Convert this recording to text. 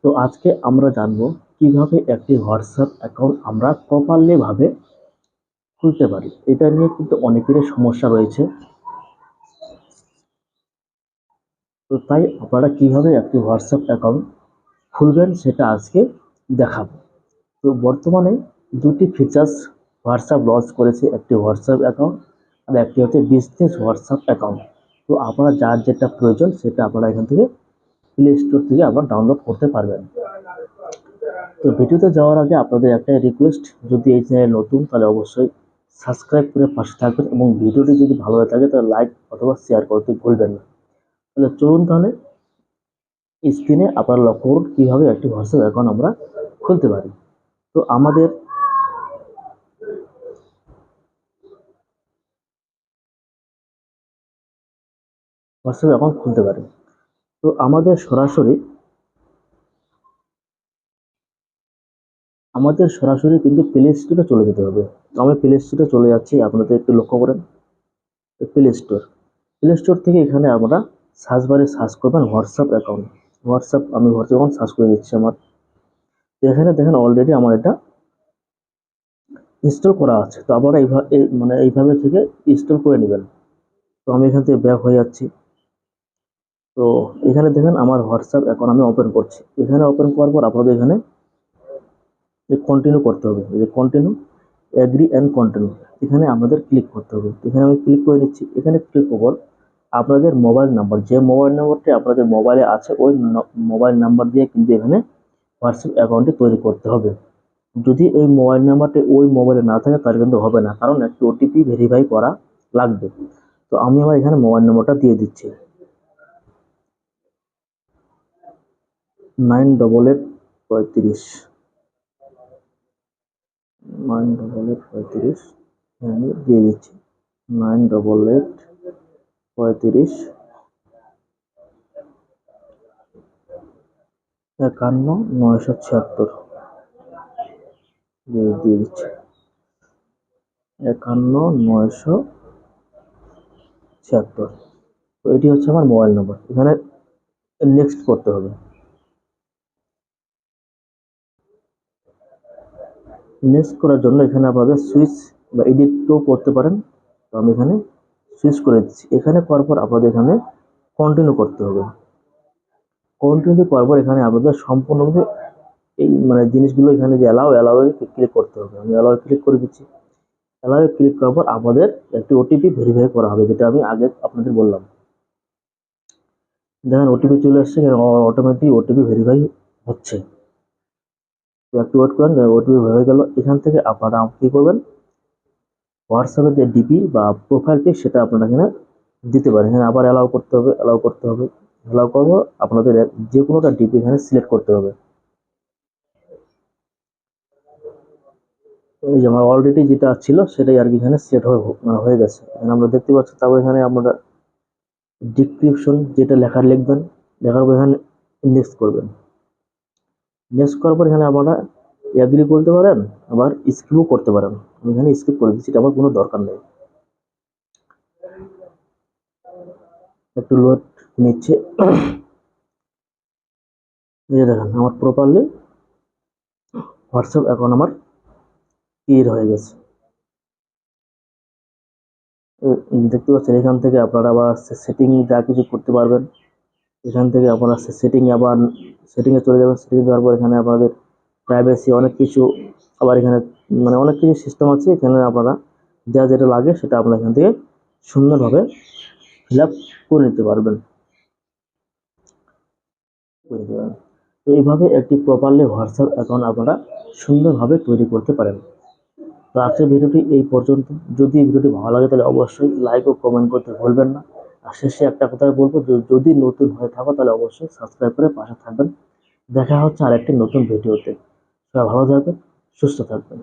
তো আজকে আমরা জানবো কিভাবে একটি হোয়াটসঅ্যাপ অ্যাকাউন্ট আমরা প্রপারলি ভাবে খুলতে পারি। এটা নিয়ে কিন্তু অনেকেরই সমস্যা রয়েছে। তো তাই আপনারা কিভাবে একটি হোয়াটসঅ্যাপ অ্যাকাউন্ট খুলবেন সেটা আজকে দেখাবো। তো বর্তমানে দুটি ফিচার্স হোয়াটসঅ্যাপ লঞ্চ করেছে, একটি হোয়াটসঅ্যাপ অ্যাকাউন্ট আর একটি হচ্ছে বিজনেস হোয়াটসঅ্যাপ অ্যাকাউন্ট। তো আপনারা যার যেটা প্রয়োজন সেটা আপনারা এখান থেকে প্লে স্টোর থেকে আপনারা ডাউনলোড করতে পারবেন। তো ভিডিওতে যাওয়ার আগে আপনাদের একটাই রিকোয়েস্ট, যদি এই চ্যানেল নতুন তাহলে অবশ্যই সাবস্ক্রাইব করে পাশে থাকবেন এবং ভিডিওটি যদি ভালো হয়ে থাকে তাহলে লাইক অথবা শেয়ার করতে ভুলবেন না। তাহলে চলুন, তাহলে স্ক্রিনে আপনারা লক্ষ্য করুন কীভাবে একটি হোয়াটসঅ্যাপ অ্যাকাউন্ট আমরা খুলতে পারি। তো আমাদের হোয়াটসঅ্যাপ অ্যাকাউন্ট খুলতে পারি, তো আমাদের সরাসরি কিন্তু প্লে স্টোরে চলে যেতে হবে। আমি প্লে স্টোরে চলে যাচ্ছি, আপনাদের একটু লক্ষ্য করেন। প্লে স্টোর থেকে এখানে আমরা সার্চ বারে সার্চ করবেন হোয়াটসঅ্যাপ অ্যাকাউন্ট। আমি হোয়াটসঅ্যাপ অ্যাকাউন্ট সার্চ করে দিচ্ছি আমার। তো এখানে দেখেন অলরেডি আমার এটা ইনস্টল করা আছে। তো আপনারা এইভাবে থেকে ইনস্টল করে নেবেন। তো আমি এখান থেকে ব্যাক হয়ে যাচ্ছি। তো এখানে দেখেন আমার হোয়াটসঅ্যাপ অ্যাকাউন্ট আমি ওপেন করছি। এখানে ওপেন করার পর আপনাদের এখানে কন্টিনিউ করতে হবে, এই যে কন্টিনিউ, এগ্রি অ্যান্ড কন্টিনিউ, এখানে আমাদের ক্লিক করতে হবে। এখানে আমি ক্লিক করে নিচ্ছি। এখানে ক্লিক করব আপনাদের মোবাইল নাম্বার, যে মোবাইল নাম্বারটি আপনাদের মোবাইলে আছে ওই মোবাইল নাম্বার দিয়ে কিন্তু এখানে হোয়াটসঅ্যাপ অ্যাকাউন্টটি তৈরি করতে হবে। যদি এই মোবাইল নাম্বারটি ওই মোবাইলে না থাকে তাহলে কিন্তু হবে না, কারণ একটি ওটিপি ভেরিফাই করা লাগবে। তো আমি আমার এখানে মোবাইল নাম্বারটা দিয়ে দিচ্ছি, 9885398835। আমি দিয়ে দিচ্ছি 9885351976 দিয়ে দিচ্ছি 51976। তো এটি হচ্ছে আমার মোবাইল নাম্বার। এখানে নেক্সট করতে হবে। নেক্সট করার জন্য এখানে আপনাদের সুইচ বা এডিটও করতে পারেন। তো আমি এখানে সুইচ করে দিচ্ছি। এখানে করার পর আপনাদের এখানে কন্টিনিউ করতে হবে। কন্টিনিউ করার পর এখানে আপনাদের সম্পূর্ণভাবে এই জিনিসগুলো এখানে যে অ্যালাউ ক্লিক করতে হবে। আমি অ্যালাউ ক্লিক করে দিচ্ছি। অ্যালাউ ক্লিক করার পর আপনাদের একটি ওটিপি ভেরিফাই করা হবে, যেটা আমি আগে আপনাদের বললাম। দেখেন ওটিপি চলে আসছে, অটোমেটিক ওটিপি ভেরিফাই হচ্ছে। একটু ওয়েট করেন, ওটিপি হয়ে গেল। এখান থেকে আপনারা কী করবেন, হোয়াটসঅ্যাপের যে ডিপি বা প্রোফাইল পিক সেটা আপনারা এখানে দিতে পারেন। এখানে আবার অ্যালাউ করতে হবে। অ্যালাউ করবো আপনাদের যে কোনোটা ডিপি এখানে সিলেক্ট করতে হবে। এই যে আমার অলরেডি যেটা ছিল সেটাই আর কি এখানে সেট হয়ে গেছে, এখানে আমরা দেখতে পাচ্ছি। তারপর এখানে আমরা ডিসক্রিপশন যেটা লিখবেন, লেখার পর এখানে নেক্সট করবেন। নেক্সট করার পর এখানে আপনারা এগ্রি করতে পারেন, আবার স্কিপও করতে পারেন। আমি এখানে স্কিপ করে দিচ্ছি, এটা আমার কোনো দরকার নেই। একটু লোড নিচ্ছে। এই দেখেন আমার প্রপারলি হোয়াটসঅ্যাপ অ্যাকাউন্ট আমার ক্লিয়ার হয়ে গেছে। দেখতে পাচ্ছেন এখান থেকে আপনারা আবার সেটিং যা কিছু করতে পারবেন। এখান থেকে আপনারা সেটিংয়ে চলে যাবেন। সেটিং যাওয়ার পর এখানে আপনাদের প্রাইভেসি অনেক কিছু, আবার এখানে অনেক কিছু সিস্টেম আছে। এখানে আপনারা যা যেটা লাগে সেটা আপনারা এখান থেকে সুন্দরভাবে ফিল আপ করে নিতে পারবেন। তো এইভাবে একটি প্রপারলি হোয়াটসঅ্যাপ অ্যাকাউন্ট আপনারা সুন্দরভাবে তৈরি করতে পারেন। তো আজকের ভিডিওটি এই পর্যন্ত। যদি ভিডিওটি ভালো লাগে তাহলে অবশ্যই লাইক ও কমেন্ট করতে ভুলবেন না। আর শেষে একটা কথা বলবো, যদি নতুন হয়ে থাকো তাহলে অবশ্যই সাবস্ক্রাইব করে পাশে থাকবেন। দেখা হচ্ছে আরেকটি নতুন ভিডিওতে। সবাই ভালো থাকবেন, সুস্থ থাকবেন।